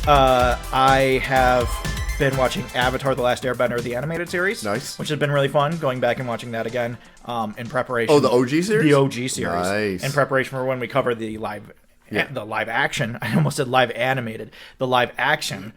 I have been watching Avatar: The Last Airbender, the animated series. Nice. Which has been really fun, going back and watching that again in preparation. Oh, the OG series? The OG series. Nice. In preparation for when we cover the live action. I almost said live animated. The live action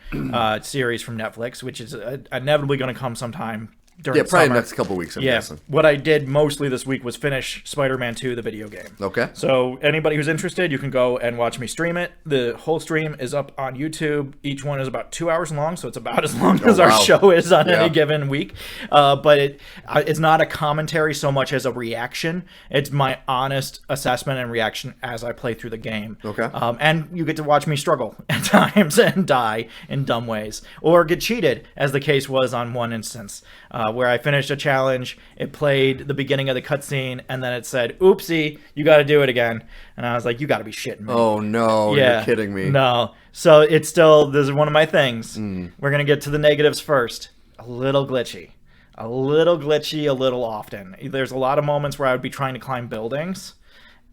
series from Netflix, which is inevitably going to come sometime during probably summer. next couple weeks, I'm guessing. What I did mostly this week was finish Spider-Man 2, the video game. Okay. So anybody who's interested, you can go and watch me stream it. The whole stream is up on YouTube. Each one is about 2 hours long, so it's about as long as our show is on any given week. But it's not a commentary so much as a reaction. It's my honest assessment and reaction as I play through the game. Okay. And you get to watch me struggle at times and die in dumb ways. Or get cheated, as the case was on one instance. Where I finished a challenge, it played the beginning of the cutscene, and then it said, "Oopsie, you got to do it again." And I was like, "You got to be shitting me!" Oh no, you're kidding me. No, so it's still, this is one of my things. We're gonna get to the negatives first. A little glitchy, a little often. There's a lot of moments where I would be trying to climb buildings,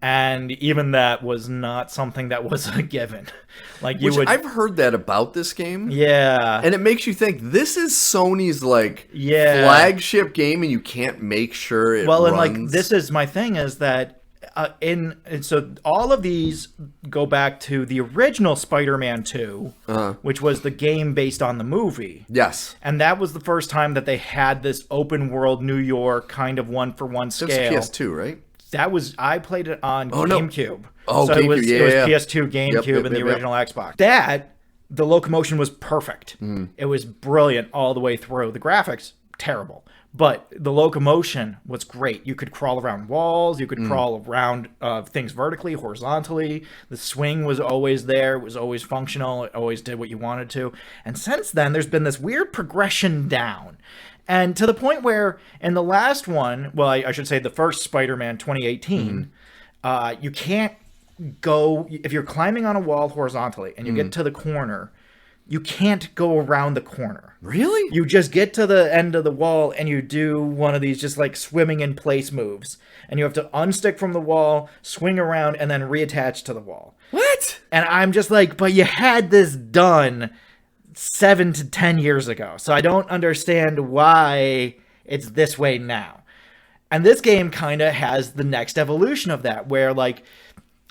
and even that was not something that was a given. Like I've heard that about this game. Yeah. And it makes you think, this is Sony's flagship game, and you can't make sure it runs. And like, this is my thing, is that so all of these go back to the original Spider-Man 2, which was the game based on the movie. Yes. And that was the first time that they had this open world New York kind of one-for-one scale. It was PS2, right? I played it on GameCube. Oh, so GameCube, it was PS2, GameCube, yep, and the original Xbox. The locomotion was perfect. It was brilliant all the way through. The graphics, terrible. But the locomotion was great. You could crawl around walls. You could crawl around things vertically, horizontally. The swing was always there. It was always functional. It always did what you wanted to. And since then, there's been this weird progression down. And to the point where in the last one, well, I should say the first Spider-Man 2018, you can't go, if you're climbing on a wall horizontally and you get to the corner, you can't go around the corner. Really? You just get to the end of the wall and you do one of these just like swimming in place moves. And you have to unstick from the wall, swing around, and then reattach to the wall. What? And I'm just like, but you had this done 7 to 10 years ago. So I don't understand why it's this way now. And this game kind of has the next evolution of that, where like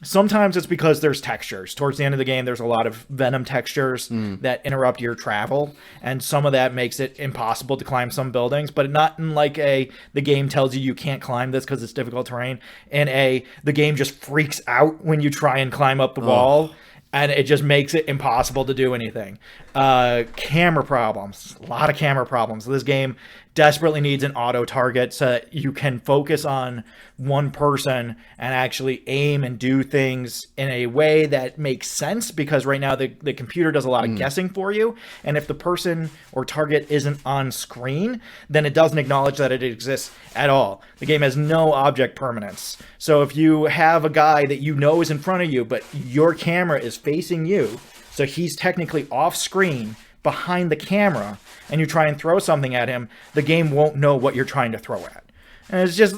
sometimes it's because there's textures. Towards the end of the game, there's a lot of Venom textures that interrupt your travel, and some of that makes it impossible to climb some buildings, but not in like the game tells you can't climb this because it's difficult terrain, and the game just freaks out when you try and climb up the wall. And it just makes it impossible to do anything. Camera problems. A lot of camera problems. This game desperately needs an auto target so that you can focus on one person and actually aim and do things in a way that makes sense, because right now the computer does a lot of guessing for you. And if the person or target isn't on screen, then it doesn't acknowledge that it exists at all. The game has no object permanence. So if you have a guy that you know is in front of you, but your camera is facing you, so he's technically off screen behind the camera, and you try and throw something at him, the game won't know what you're trying to throw at. And it's just,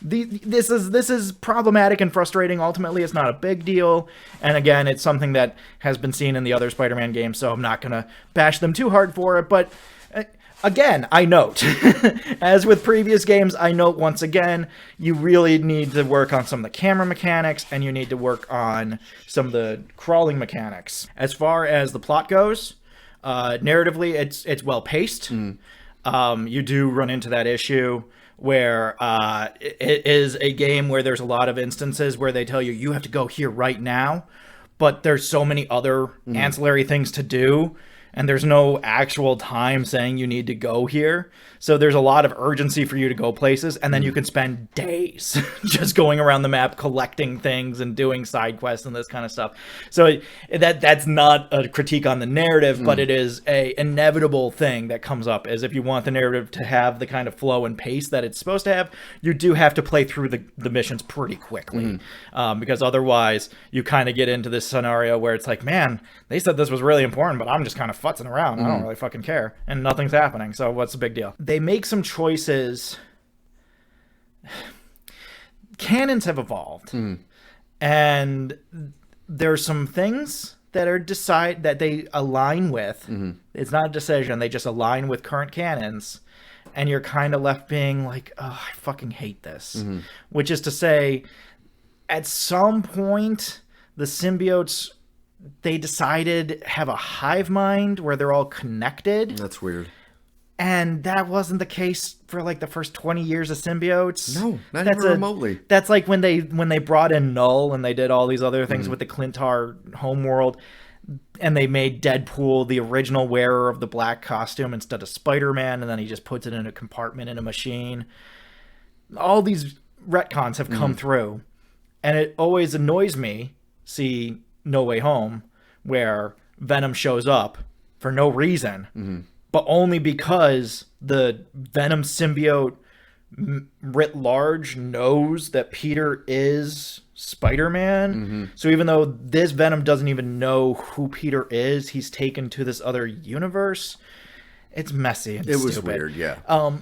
this is problematic and frustrating. Ultimately, it's not a big deal. And again, it's something that has been seen in the other Spider-Man games, so I'm not going to bash them too hard for it. But again, I note, as with previous games, I note once again, you really need to work on some of the camera mechanics, and you need to work on some of the crawling mechanics. As far as the plot goes, narratively, it's well paced. You do run into that issue where it is a game where there's a lot of instances where they tell you have to go here right now, but there's so many other ancillary things to do, and there's no actual time saying you need to go here. So there's a lot of urgency for you to go places, and then you can spend days just going around the map collecting things and doing side quests and this kind of stuff. So that's not a critique on the narrative, but it is a inevitable thing that comes up, is if you want the narrative to have the kind of flow and pace that it's supposed to have, you do have to play through the missions pretty quickly, because otherwise you kind of get into this scenario where it's like, man, they said this was really important, but I'm just kind of futzing around. I don't really fucking care, and nothing's happening. So what's the big deal? They make some choices. Canons have evolved, and there's some things that they align with. It's not a decision. They just align with current canons. And you're kind of left being like, oh, I fucking hate this. Which is to say, at some point, the symbiotes, they decided have a hive mind where they're all connected. That's weird. And that wasn't the case for like the first 20 years of symbiotes. No, not even remotely. That's like when they brought in Null and they did all these other things with the Clintar homeworld. And they made Deadpool the original wearer of the black costume instead of Spider-Man, and then he just puts it in a compartment in a machine. All these retcons have come through, and it always annoys me, see No Way Home, where Venom shows up for no reason, but only because the Venom symbiote writ large knows that Peter is Spider-Man. So even though this Venom doesn't even know who Peter is, he's taken to this other universe. It's messy and stupid. Was weird, yeah.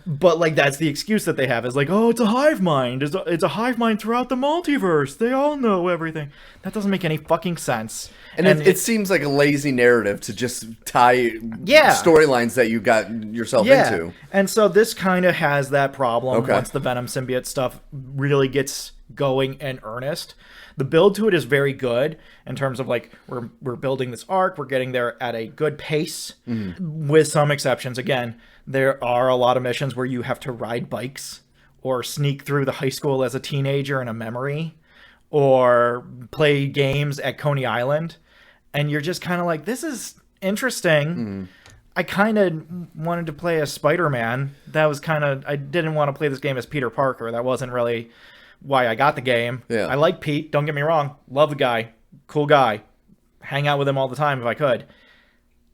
But like that's the excuse that they have is like, oh, it's a hive mind. It's a hive mind throughout the multiverse. They all know everything. That doesn't make any fucking sense. And it seems like a lazy narrative to just tie storylines that you got yourself into. And so this kind of has that problem once the Venom symbiote stuff really gets going in earnest. The build to it is very good in terms of like we're building this arc, we're getting there at a good pace, with some exceptions. Again, there are a lot of missions where you have to ride bikes or sneak through the high school as a teenager in a memory or play games at Coney Island, and you're just kind of like, this is interesting. I kind of wanted to play as Spider-Man. That was kind of, I didn't want to play this game as Peter Parker. That wasn't really why I got the game. I like Pete, don't get me wrong. Love the guy. Cool guy. Hang out with him all the time if I could.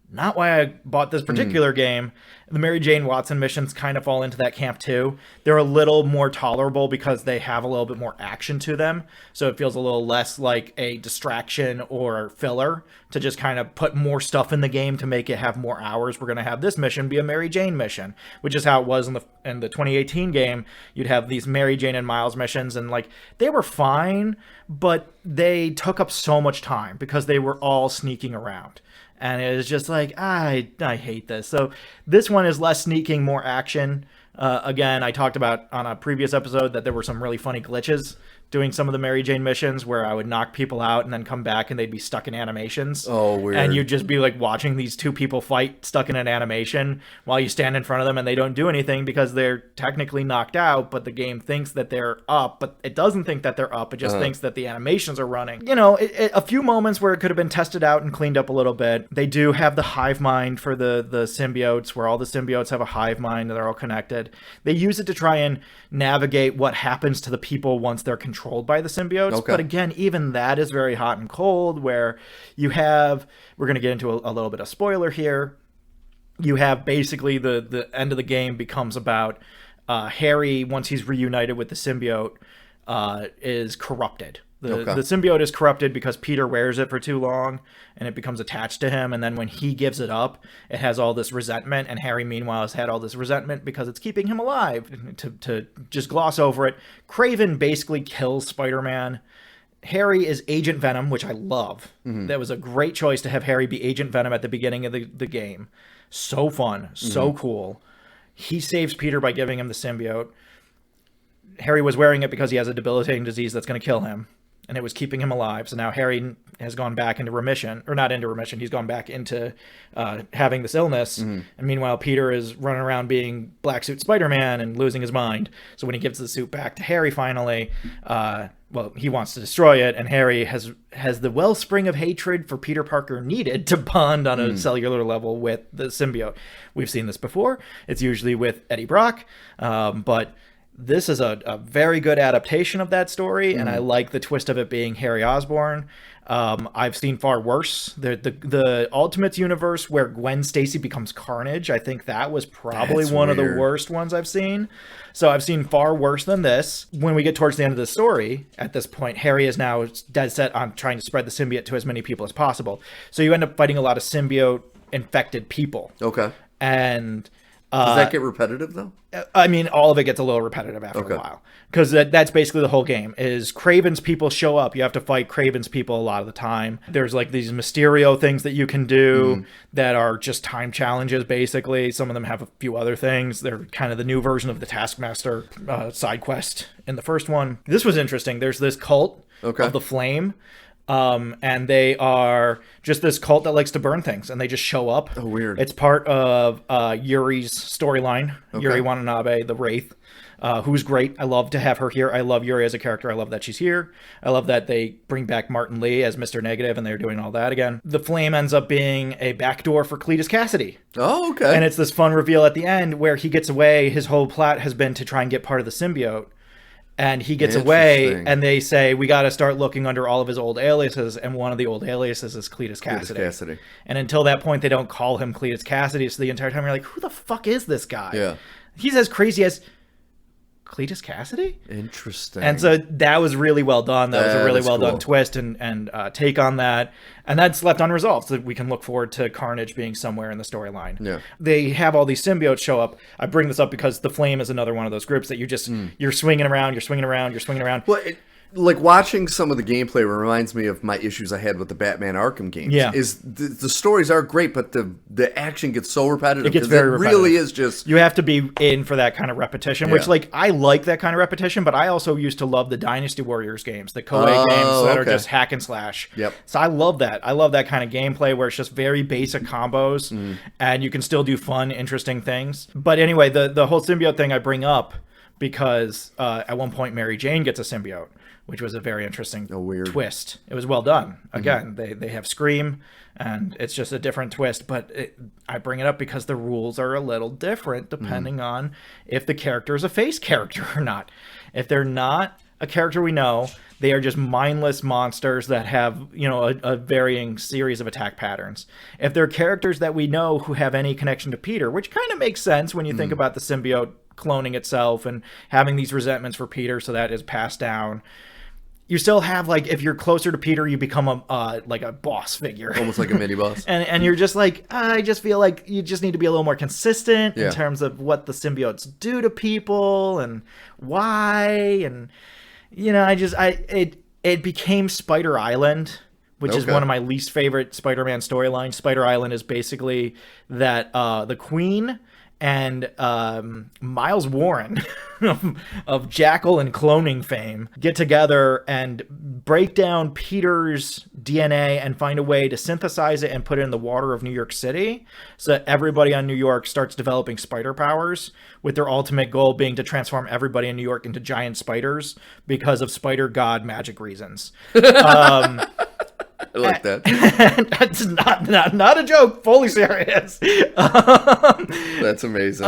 Not why I bought this particular game. The Mary Jane Watson missions kind of fall into that camp too. They're a little more tolerable because they have a little bit more action to them. So it feels a little less like a distraction or filler to just kind of put more stuff in the game to make it have more hours. We're going to have this mission be a Mary Jane mission, which is how it was in the 2018 game. You'd have these Mary Jane and Miles missions, and like they were fine, but they took up so much time because they were all sneaking around. And it was just like, I hate this. So this one is less sneaking, more action. Again, I talked about on a previous episode that there were some really funny glitches doing some of the Mary Jane missions where I would knock people out and then come back and they'd be stuck in animations. Oh, weird. And you'd just be like watching these two people fight stuck in an animation while you stand in front of them and they don't do anything because they're technically knocked out, but the game thinks that they're up, but it doesn't think that they're up. It just thinks that the animations are running. You know, a few moments where it could have been tested out and cleaned up a little bit. They do have the hive mind for the symbiotes, where all the symbiotes have a hive mind and they're all connected. They use it to try and navigate what happens to the people once they're controlled by the symbiotes. But again, even that is very hot and cold, where you have, we're going to get into a little bit of spoiler here. You have basically the end of the game becomes about Harry, once he's reunited with the symbiote, is corrupted. The symbiote is corrupted because Peter wears it for too long and it becomes attached to him. And then when he gives it up, it has all this resentment. And Harry, meanwhile, has had all this resentment because it's keeping him alive. To just gloss over it, Kraven basically kills Spider-Man. Harry is Agent Venom, which I love. That was a great choice to have Harry be Agent Venom at the beginning of the game. So fun. So cool. He saves Peter by giving him the symbiote. Harry was wearing it because he has a debilitating disease that's going to kill him. And it was keeping him alive. So now Harry has gone back into remission, or not into remission. He's gone back into having this illness. And meanwhile, Peter is running around being Black Suit Spider-Man and losing his mind. So when he gives the suit back to Harry finally, well, he wants to destroy it. And Harry has the wellspring of hatred for Peter Parker needed to bond on a cellular level with the symbiote. We've seen this before. It's usually with Eddie Brock. But this is a very good adaptation of that story, and I like the twist of it being Harry Osborn. I've seen far worse. The Ultimates universe where Gwen Stacy becomes Carnage, I think that was probably one of the worst ones I've seen. So I've seen far worse than this. When we get towards the end of the story, at this point, Harry is now dead set on trying to spread the symbiote to as many people as possible. So you end up fighting a lot of symbiote-infected people. Okay. And Does that get repetitive, though? I mean, all of it gets a little repetitive after a while. Because that's basically the whole game, is Kraven's people show up. You have to fight Kraven's people a lot of the time. There's like these Mysterio things that you can do that are just time challenges, basically. Some of them have a few other things. They're kind of the new version of the Taskmaster side quest in the first one. This was interesting. There's this cult of the Flame. And they are just this cult that likes to burn things, and they just show up. Oh, weird. It's part of Yuri's storyline. Yuri Watanabe, the Wraith, who's great. I love to have her here. I love Yuri as a character. I love that she's here. I love that they bring back Martin Lee as Mr. Negative, and they're doing all that again. The Flame ends up being a backdoor for Cletus Cassidy. Oh, okay. And it's this fun reveal at the end where he gets away. His whole plot has been to try and get part of the symbiote. And he gets away, and they say, we got to start looking under all of his old aliases, and one of the old aliases is Cletus Cassidy. And until that point, they don't call him Cletus Cassidy, so the entire time you're like, who the fuck is this guy? Yeah. He's as crazy as Cletus Cassidy? Interesting. And so that was really well done. That was a really well done twist and take on that. And that's left unresolved, so we can look forward to Carnage being somewhere in the storyline. Yeah. They have all these symbiotes show up. I bring this up because the Flame is another one of those groups that you just, you're swinging around. Well, like watching some of the gameplay reminds me of my issues I had with the Batman Arkham games. Yeah. Is the stories are great, but the action gets so repetitive. It gets very repetitive. Really is just... You have to be in for that kind of repetition, which, like, I like that kind of repetition, but I also used to love the Dynasty Warriors games, the Koei games that are just hack and slash. Yep. So I love that. I love that kind of gameplay where it's just very basic combos, and you can still do fun, interesting things. But anyway, the whole symbiote thing I bring up because at one point Mary Jane gets a symbiote, which was a very interesting twist. It was well done. Again, they have Scream, and it's just a different twist. But I bring it up because the rules are a little different depending on if the character is a face character or not. If they're not a character we know, they are just mindless monsters that have, a varying series of attack patterns. If they're characters that we know who have any connection to Peter, which kind of makes sense when you think about the symbiote cloning itself and having these resentments for Peter, so that is passed down. You still have, like, if you're closer to Peter, you become a boss figure. Almost like a mini-boss. and you're just like, I just feel like you just need to be a little more consistent in terms of what the symbiotes do to people and why. And, it became Spider Island, which is one of my least favorite Spider-Man storylines. Spider Island is basically that the Queen and Miles Warren of Jackal and cloning fame get together and break down Peter's DNA and find a way to synthesize it and put it in the water of New York City so that everybody on New York starts developing spider powers, with their ultimate goal being to transform everybody in New York into giant spiders because of spider god magic reasons. I like that. That's not a joke. Fully serious. That's amazing.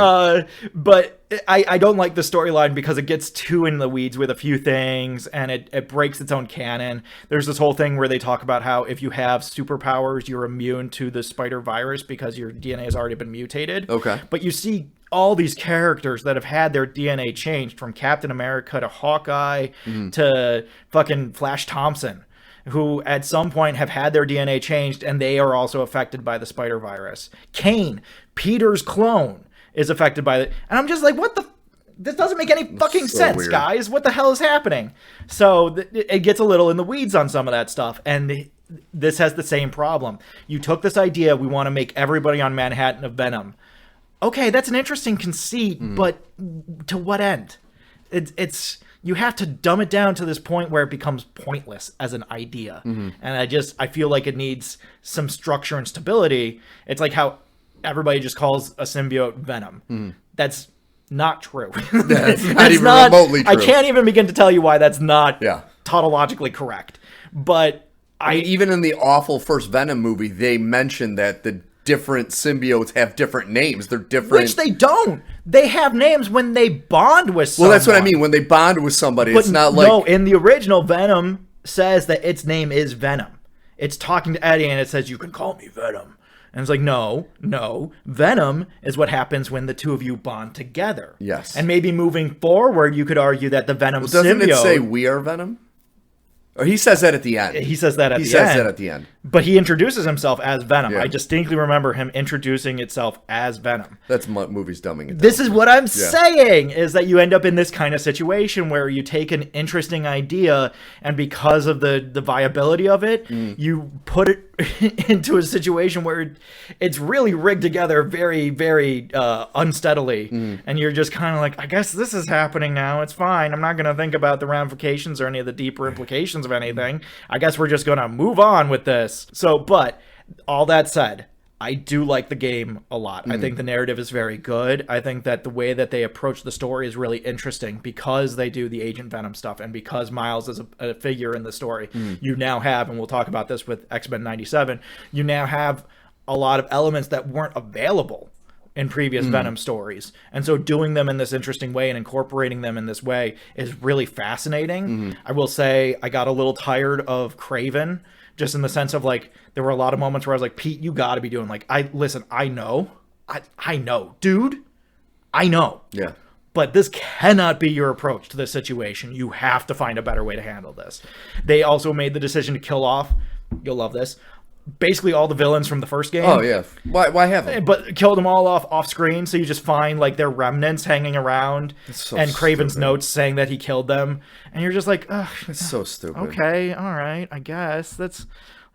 But I don't like the storyline because it gets too in the weeds with a few things, and it breaks its own canon. There's this whole thing where they talk about how if you have superpowers, you're immune to the spider virus because your DNA has already been mutated. Okay. But you see all these characters that have had their DNA changed, from Captain America to Hawkeye to fucking Flash Thompson, who at some point have had their DNA changed, and they are also affected by the spider virus. Kane, Peter's clone, is affected by it. And I'm just like, what the... This doesn't make any fucking sense, weird. Guys. What the hell is happening? So it gets a little in the weeds on some of that stuff, and this has the same problem. You took this idea, we want to make everybody on Manhattan a Venom. Okay, that's an interesting conceit, but to what end? It's you have to dumb it down to this point where it becomes pointless as an idea. And I feel like it needs some structure and stability. It's like how everybody just calls a symbiote Venom. That's not true. That's not even remotely true. I can't even begin to tell you why that's not tautologically correct. But I mean, even in the awful first Venom movie, they mentioned that the different symbiotes have different names. They're different. Which they don't. They have names when they bond with someone. Well, that's what I mean. When they bond with somebody, but it's not like... No, in the original, Venom says that its name is Venom. It's talking to Eddie, and it says, you can call me Venom. And it's like, no. Venom is what happens when the two of you bond together. Yes. And maybe moving forward, you could argue that the Venom symbiote... Doesn't it say we are Venom? Or he says that at the end. He says that at the end. He says that at the end. But he introduces himself as Venom. Yeah. I distinctly remember him introducing itself as Venom. That's movies dumbing it down. This is what I'm saying, is that you end up in this kind of situation where you take an interesting idea, and because of the viability of it, you put it into a situation where it's really rigged together very, very unsteadily. And you're just kind of like, I guess this is happening now. It's fine. I'm not going to think about the ramifications or any of the deeper implications of anything. I guess we're just going to move on with this. So, but all that said, I do like the game a lot. I think the narrative is very good. I think that the way that they approach the story is really interesting because they do the Agent Venom stuff, and because Miles is a figure in the story. You now have, and we'll talk about this with X-Men 97, you now have a lot of elements that weren't available in previous Venom stories. And so doing them in this interesting way and incorporating them in this way is really fascinating. I will say I got a little tired of Kraven, just in the sense of, like, there were a lot of moments where I was like, Pete, you got to be doing, like, I know, dude, I know. Yeah. But this cannot be your approach to this situation. You have to find a better way to handle this. They also made the decision to kill off, you'll love this, basically all the villains from the first game. Oh, yeah. Why have them? But killed them all off screen, so you just find, like, their remnants hanging around, so and Kraven's stupid. notes saying that he killed them. And you're just like, ugh. It's so stupid. Okay, all right, I guess. That's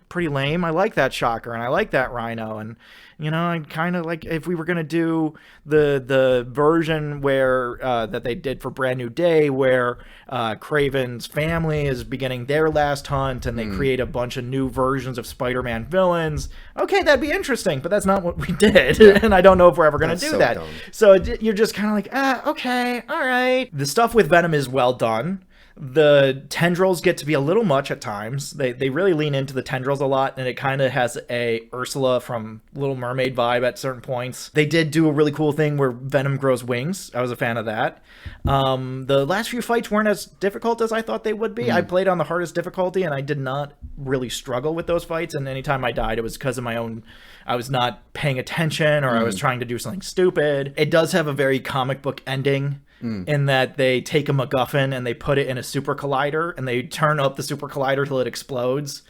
pretty lame. I like that Shocker, and I like that Rhino, and, you know, I kind of like, if we were going to do the version where that they did for Brand New Day, where Kraven's family is beginning their last hunt, and they create a bunch of new versions of Spider-Man villains, okay, that'd be interesting, but that's not what we did, and I don't know if we're ever going to do that. Dumb. So you're just kind of like, okay, all right. The stuff with Venom is well done. The tendrils get to be a little much at times. They really lean into the tendrils a lot, and it kind of has a Ursula from Little Mermaid vibe at certain points. They did do a really cool thing where Venom grows wings. I was a fan of that. The last few fights weren't as difficult as I thought they would be. I played on the hardest difficulty, and I did not really struggle with those fights, and anytime I died, it was because of my own... I was not paying attention, or I was trying to do something stupid. It does have a very comic book ending, in that they take a MacGuffin and they put it in a super collider, and they turn up the super collider till it explodes,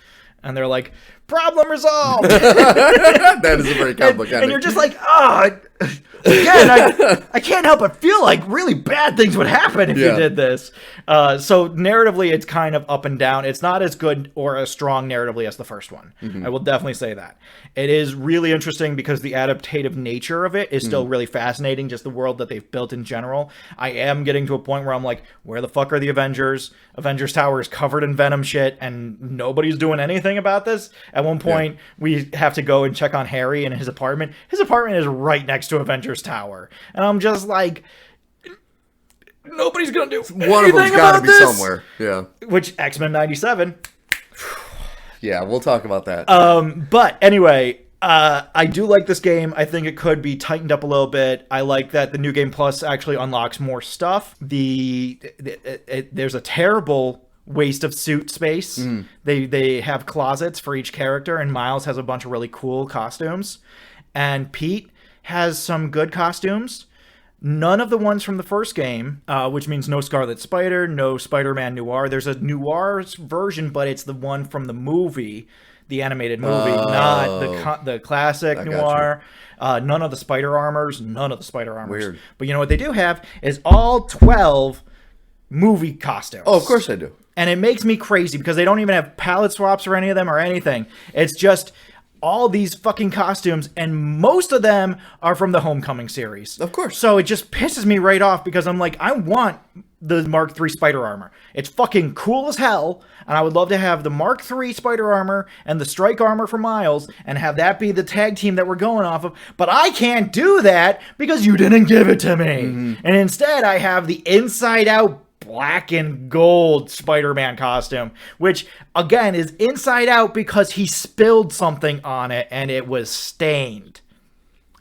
and they're like, problem resolved. That is a very comic book ending. And you're just like, again, I can't help but feel like really bad things would happen if you did this. So narratively, it's kind of up and down. It's not as good or as strong narratively as the first one. I will definitely say that. It is really interesting because the adaptative nature of it is still really fascinating, just the world that they've built in general. I am getting to a point where I'm like, where the fuck are the Avengers? Avengers Tower is covered in Venom shit, and nobody's doing anything about this. At one point, we have to go and check on Harry in his apartment. His apartment is right next to Avengers Tower. And I'm just like, nobody's going to do one of them's got to be somewhere. Yeah. Which, X-Men 97. Yeah, we'll talk about that. But anyway, I do like this game. I think it could be tightened up a little bit. I like that the New Game Plus actually unlocks more stuff. There's a terrible waste of suit space. They have closets for each character, and Miles has a bunch of really cool costumes, and Pete has some good costumes. None of the ones from the first game, which means no Scarlet Spider, no Spider-Man Noir. There's a Noir version, but it's the one from the movie, the animated movie, not the classic Noir. None of the Spider Armors. Weird. But you know what they do have is all 12 movie costumes. Oh, of course I do. And it makes me crazy because they don't even have palette swaps or any of them or anything. It's just all these fucking costumes, and most of them are from the Homecoming series. Of course. So it just pisses me right off because I'm like, I want the Mark III Spider Armor. It's fucking cool as hell, and I would love to have the Mark III Spider Armor and the Strike Armor for Miles and have that be the tag team that we're going off of, but I can't do that because you didn't give it to me. And instead, I have the Inside Out black and gold Spider-Man costume, which again is inside out because he spilled something on it and it was stained.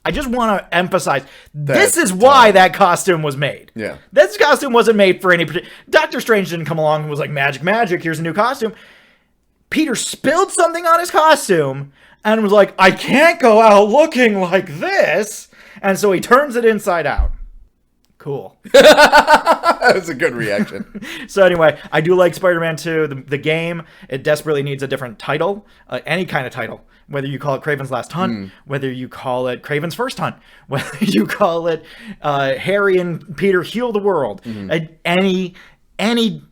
I just want to emphasize, this is why that costume was made. Yeah. This costume wasn't made for any particular... Doctor Strange didn't come along and was like, magic, here's a new costume. Peter spilled something on his costume and was like, I can't go out looking like this. And so he turns it inside out. Cool. That's a good reaction. So anyway, I do like Spider-Man 2. The game, it desperately needs a different title, any kind of title. Whether you call it Kraven's Last Hunt, whether you call it Kraven's First Hunt, whether you call it Harry and Peter Heal the World, any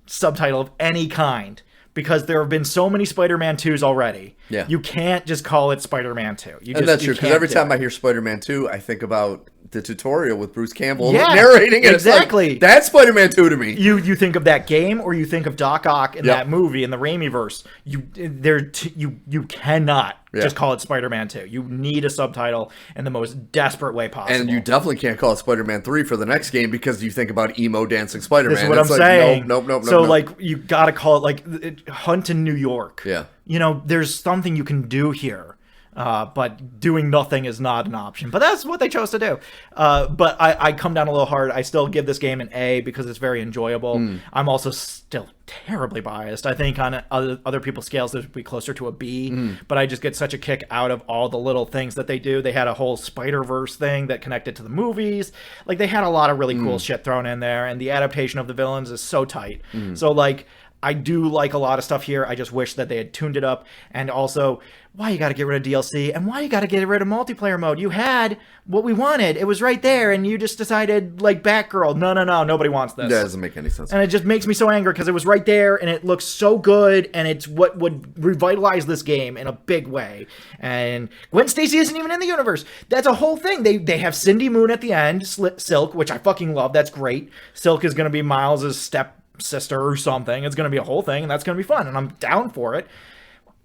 subtitle of any kind. Because there have been so many Spider-Man 2s already. Yeah. You can't just call it Spider-Man 2. And that's true, because every time I hear Spider-Man 2, I think about the tutorial with Bruce Campbell narrating it. Exactly. Like, that's Spider-Man 2 to me. You think of that game, or you think of Doc Ock in that movie, in the Raimi-verse. You cannot just call it Spider-Man 2. You need a subtitle in the most desperate way possible. And you definitely can't call it Spider-Man 3 for the next game, because you think about emo dancing Spider-Man. That's what I'm saying. Nope. So, like, you gotta call it, like, Hunt in New York. Yeah. You know, there's something you can do here. But doing nothing is not an option. But that's what they chose to do. But I come down a little hard. I still give this game an A because it's very enjoyable. I'm also still terribly biased. I think on other people's scales, this would be closer to a B. But I just get such a kick out of all the little things that they do. They had a whole Spider-Verse thing that connected to the movies. Like, they had a lot of really cool shit thrown in there. And the adaptation of the villains is so tight. So, like, I do like a lot of stuff here. I just wish that they had tuned it up. And also, why you got to get rid of DLC? And why you got to get rid of multiplayer mode? You had what we wanted. It was right there. And you just decided, like, Batgirl. No. Nobody wants this. That doesn't make any sense. And it just makes me so angry because it was right there. And it looks so good. And it's what would revitalize this game in a big way. And Gwen Stacy isn't even in the universe. That's a whole thing. They have Cindy Moon at the end. Silk, which I fucking love. That's great. Silk is going to be Miles' stepsister or something. It's going to be a whole thing, and that's going to be fun, and I'm down for it.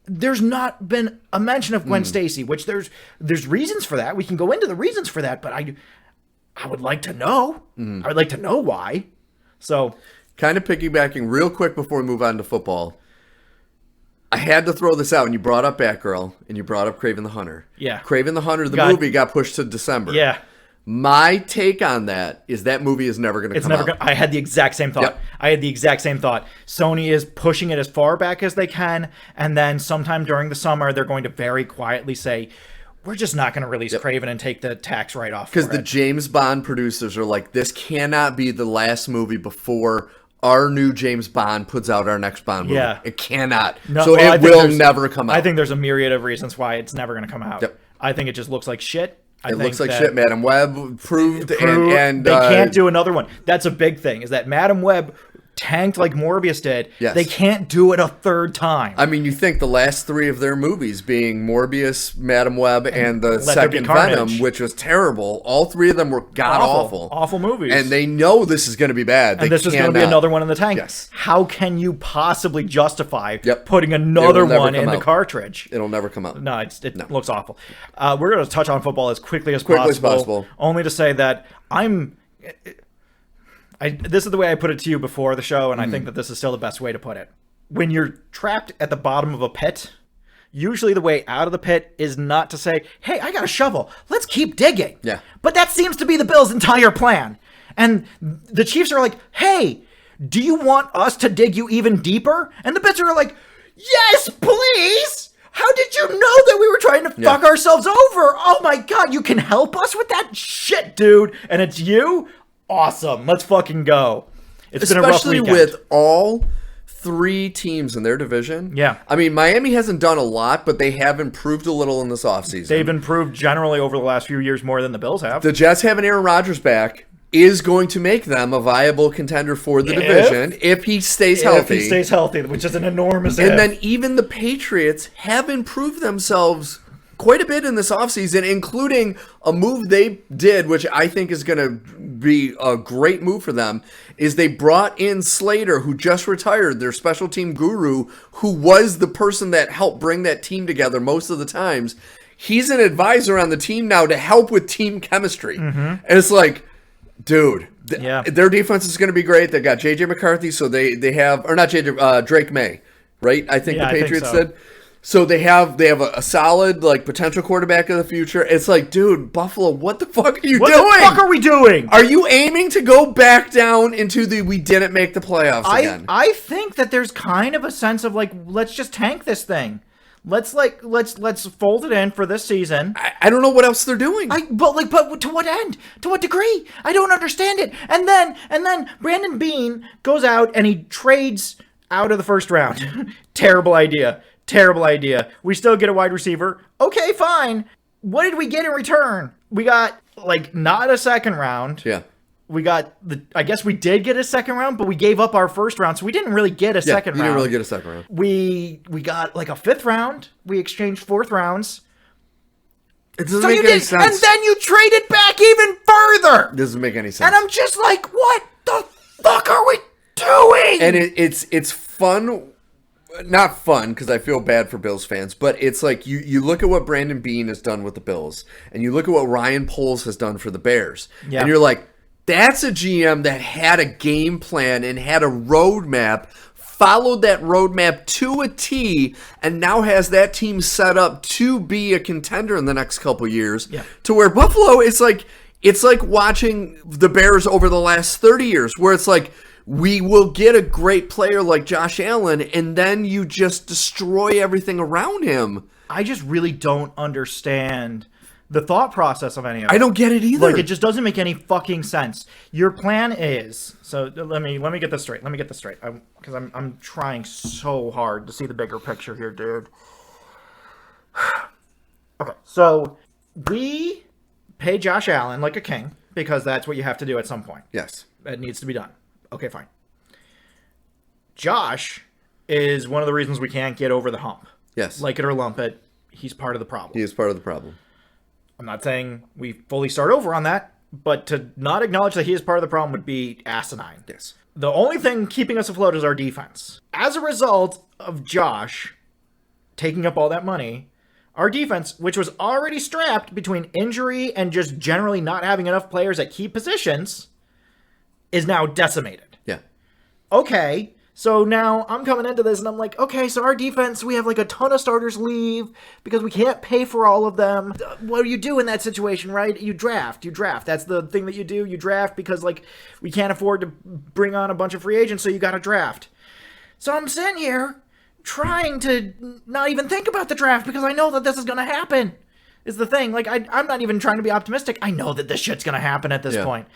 There's not been a mention of Gwen Stacy, which there's reasons for that. We can go into the reasons for that, but I would like to know. I would like to know why. So, kind of piggybacking real quick before we move on to football, I had to throw this out, and you brought up Batgirl, and you brought up Kraven the Hunter. Yeah. Kraven the Hunter, the movie, got pushed to December. Yeah. My take on that is that movie is never going to come out. I had the exact same thought. Yep. I had the exact same thought. Sony is pushing it as far back as they can, and then sometime during the summer, they're going to very quietly say, we're just not going to release Kraven and take the tax write-off. Because the James Bond producers are like, this cannot be the last movie before our new James Bond puts out our next Bond movie. Yeah. It cannot. No, so it will never come out. I think there's a myriad of reasons why it's never going to come out. Yep. I think it just looks like shit. It looks like shit. Madam Web proved and they can't do another one. That's a big thing, is that Madam Web tanked like Morbius did. Yes. They can't do it a third time. I mean, you think the last three of their movies, being Morbius, Madam Web, and the second Venom, which was terrible, all three of them were god-awful. Awful movies. And they know this is going to be bad. And this is going to be another one in the tank. Yes. How can you possibly justify putting another one in the cartridge? It'll never come out. No, it looks awful. We're going to touch on football as quickly as possible. Only to say that this is the way I put it to you before the show, and I think that this is still the best way to put it. When you're trapped at the bottom of a pit, usually the way out of the pit is not to say, hey, I got a shovel, let's keep digging. Yeah. But that seems to be the Bills' entire plan. And the Chiefs are like, hey, do you want us to dig you even deeper? And the Bills are like, yes, please! How did you know that we were trying to fuck ourselves over? Oh my God, you can help us with that shit, dude. And it's you? Awesome. Let's fucking go. It's been a rough weekend. Especially with all three teams in their division. Yeah. I mean, Miami hasn't done a lot, but they have improved a little in this offseason. They've improved generally over the last few years more than the Bills have. The Jets having Aaron Rodgers back is going to make them a viable contender for the division if he stays healthy. If he stays healthy, which is an enormous And then even the Patriots have improved themselves quite a bit in this offseason, including a move they did, which I think is going to be a great move for them, is they brought in Slater, who just retired, their special team guru, who was the person that helped bring that team together most of the times. He's an advisor on the team now to help with team chemistry. And it's like, dude, their defense is going to be great. They got J.J. McCarthy, so they have, or not J.J., Drake May, right? I think the Patriots did. So they have a solid, like, potential quarterback of the future. It's like, dude, Buffalo, what the fuck are you doing? What the fuck are we doing? Are you aiming to go back down into the we didn't make the playoffs again? I think that there's kind of a sense of, like, let's just tank this thing. Let's fold it in for this season. I don't know what else they're doing. But to what end? To what degree? I don't understand it. And then Brandon Beane goes out and he trades out of the first round. Terrible idea. We still get a wide receiver. Okay, fine. What did we get in return? We got not a second round. Yeah. We got I guess we did get a second round, but we gave up our first round, so we didn't really get a second round. You didn't really get a second round. We got a fifth round. We exchanged fourth rounds. It doesn't make any sense. And then you traded back even further. It doesn't make any sense. And I'm just like, what the fuck are we doing? And it's fun. Not fun, because I feel bad for Bills fans, but it's like you look at what Brandon Beane has done with the Bills, and you look at what Ryan Poles has done for the Bears, and you're like, that's a GM that had a game plan and had a roadmap, followed that roadmap to a T, and now has that team set up to be a contender in the next couple years. Yeah. To where Buffalo is it's like watching the Bears over the last 30 years, where it's like, we will get a great player like Josh Allen, and then you just destroy everything around him. I just really don't understand the thought process of any of it. I don't get it either. It just doesn't make any fucking sense. Your plan is, so let me get this straight. Because I'm trying so hard to see the bigger picture here, dude. Okay, so we pay Josh Allen like a king because that's what you have to do at some point. Yes. It needs to be done. Okay, fine. Josh is one of the reasons we can't get over the hump. Yes. Like it or lump it, he's part of the problem. He is part of the problem. I'm not saying we fully start over on that, but to not acknowledge that he is part of the problem would be asinine. Yes. The only thing keeping us afloat is our defense. As a result of Josh taking up all that money, our defense, which was already strapped between injury and just generally not having enough players at key positions, is now decimated. Yeah. Okay, so now I'm coming into this and I'm like, okay, so our defense, we have a ton of starters leave because we can't pay for all of them. What do you do in that situation, right? You draft. That's the thing that you do. You draft because we can't afford to bring on a bunch of free agents, so you got to draft. So I'm sitting here trying to not even think about the draft because I know that this is going to happen, is the thing. I'm not even trying to be optimistic. I know that this shit's going to happen at this point.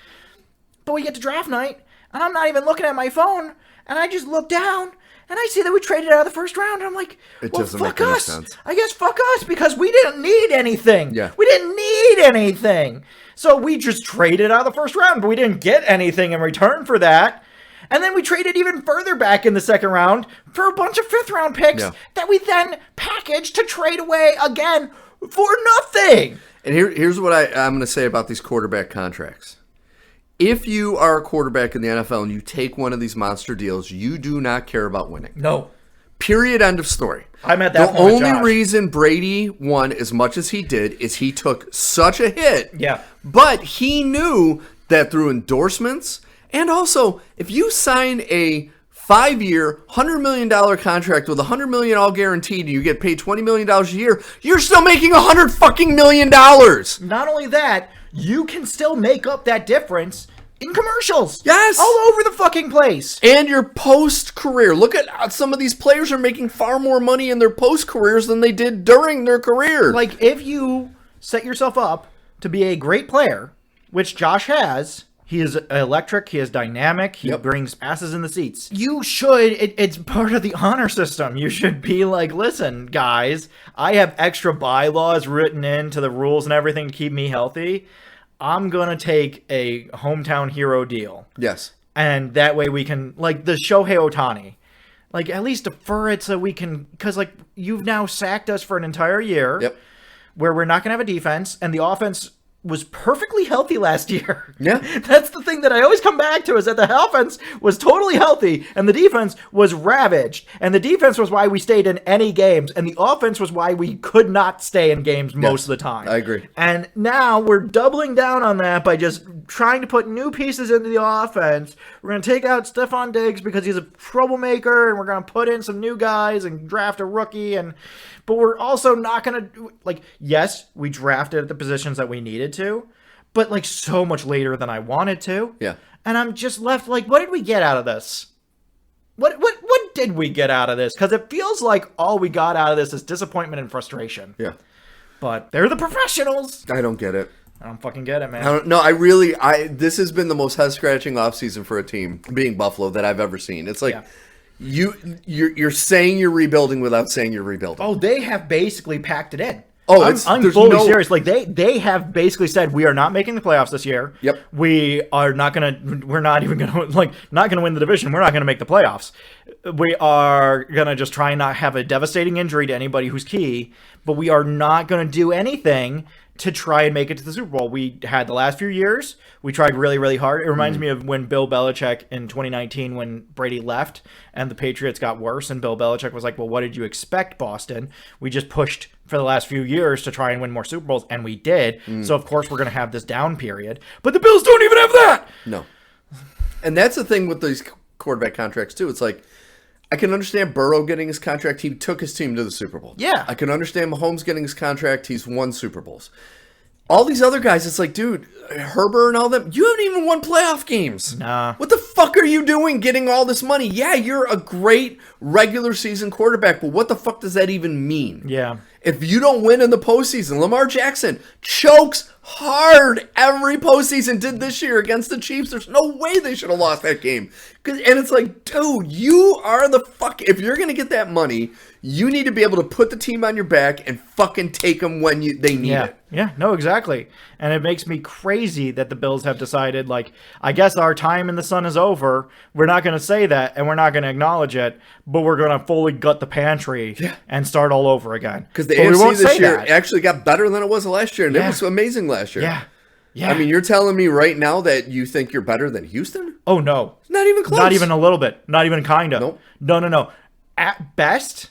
But we get to draft night, and I'm not even looking at my phone, and I just look down, and I see that we traded out of the first round, and I'm like, well, fuck us. I guess fuck us, because we didn't need anything. Yeah. We didn't need anything. So we just traded out of the first round, but we didn't get anything in return for that. And then we traded even further back in the second round for a bunch of fifth-round picks that we then packaged to trade away again for nothing. And here's what I'm going to say about these quarterback contracts. If you are a quarterback in the NFL and you take one of these monster deals, you do not care about winning. No. Period. End of story. I'm at that point. The only reason Brady won as much as he did is he took such a hit. Yeah. But he knew that through endorsements, and also if you sign a 5-year, $100 million contract with $100 million all guaranteed, and you get paid $20 million a year, you're still making $100 fucking million. Not only that, you can still make up that difference in commercials. Yes. All over the fucking place. And your post-career. Look at some of these players are making far more money in their post-careers than they did during their career. If you set yourself up to be a great player, which Josh has, he is electric, he is dynamic, he brings passes in the seats. You should, it's part of the honor system. You should be like, listen, guys, I have extra bylaws written into the rules and everything to keep me healthy. I'm going to take a hometown hero deal. Yes. And that way we can, the Shohei Ohtani, at least defer it so we can, because, you've now sacked us for an entire year. Yep. Where we're not going to have a defense, and the offense was perfectly healthy last year. Yeah. That's the thing that I always come back to, is that the offense was totally healthy and the defense was ravaged. And the defense was why we stayed in any games, and the offense was why we could not stay in games most of the time. I agree. And now we're doubling down on that by just trying to put new pieces into the offense. We're going to take out Stephon Diggs because he's a troublemaker, and we're going to put in some new guys and draft a rookie. But we're also not going to, yes, we drafted at the positions that we needed to, but so much later than I wanted to. Yeah. And I'm just left what did we get out of this? What did we get out of this? Because it feels like all we got out of this is disappointment and frustration. Yeah. But they're the professionals. I don't get it. I don't fucking get it, man. This has been the most head-scratching offseason for a team, being Buffalo, that I've ever seen. It's like, you're saying you're rebuilding without saying you're rebuilding. Oh, they have basically packed it in. Oh, I'm fully serious. Like they have basically said we are not making the playoffs this year. Yep. We're not even gonna win the division. We're not gonna make the playoffs. We are gonna just try and not have a devastating injury to anybody who's key, but we are not gonna do anything to try and make it to the Super Bowl. We had the last few years. We tried really, really hard. It reminds me of when Bill Belichick in 2019, when Brady left and the Patriots got worse, and Bill Belichick was like, well, what did you expect, Boston? We just pushed for the last few years to try and win more Super Bowls, and we did. So, of course, we're going to have this down period. But the Bills don't even have that! No. And that's the thing with these quarterback contracts, too. It's like, I can understand Burrow getting his contract. He took his team to the Super Bowl. Yeah. I can understand Mahomes getting his contract. He's won Super Bowls. All these other guys, it's like, dude, Herbert and all them, you haven't even won playoff games. Nah. What the fuck are you doing getting all this money? Yeah, you're a great regular season quarterback, but what the fuck does that even mean? Yeah. If you don't win in the postseason, Lamar Jackson chokes hard every postseason, did this year against the Chiefs. There's no way they should have lost that game. And it's like, dude, you are the fuck. If you're going to get that money, you need to be able to put the team on your back and fucking take them when they need it. Yeah, no, exactly. And it makes me crazy that the Bills have decided, like, I guess our time in the sun is over. We're not going to say that, and we're not going to acknowledge it, but we're going to fully gut the pantry and start all over again. Because the AFC this year actually got better than it was last year, and it was amazing last year. Yeah. Yeah. I mean, you're telling me right now that you think you're better than Houston? Oh, no. Not even close. Not even a little bit. Not even kind of. Nope. No. At best,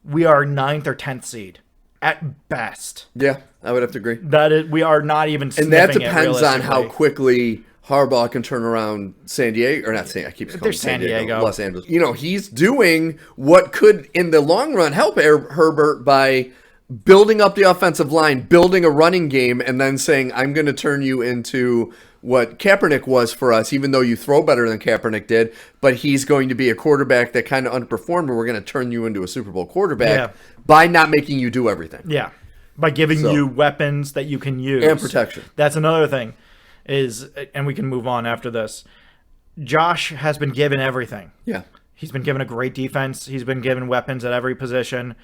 we are 9th or 10th seed. At best. Yeah, I would have to agree. That is, we are not even sniffing and that it depends on how quickly Harbaugh can turn around San Diego, or not San. I keep calling San Diego, Los Angeles. You know, he's doing what could, in the long run, help Herbert by building up the offensive line, building a running game, and then saying, "I'm going to turn you into what Kaepernick was for us, even though you throw better than Kaepernick did, but he's going to be a quarterback that kind of underperformed, and we're going to turn you into a Super Bowl quarterback by not making you do everything." Yeah, by giving you weapons that you can use. And protection. That's another thing, and we can move on after this. Josh has been given everything. Yeah. He's been given a great defense. He's been given weapons at every position.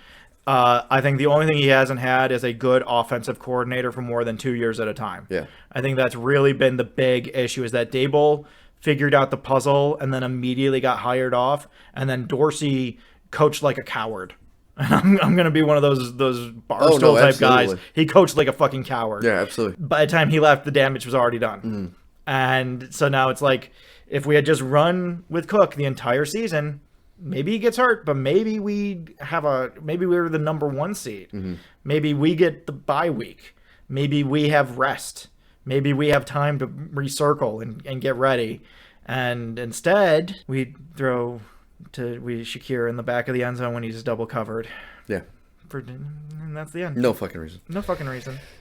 I think the only thing he hasn't had is a good offensive coordinator for more than 2 years at a time. Yeah. I think that's really been the big issue, is that Dable figured out the puzzle and then immediately got hired off, and then Dorsey coached like a coward. And I'm going to be one of those barstool type guys. He coached like a fucking coward. Yeah, absolutely. By the time he left, the damage was already done. Mm. And so now it's like, if we had just run with Cook the entire season, maybe he gets hurt, but maybe we were the number 1 seed. Mm-hmm. Maybe we get the bye week. Maybe we have rest. Maybe we have time to recircle and get ready. And instead, we throw Shakir in the back of the end zone when he's double covered. Yeah. And that's the end. No fucking reason. No fucking reason.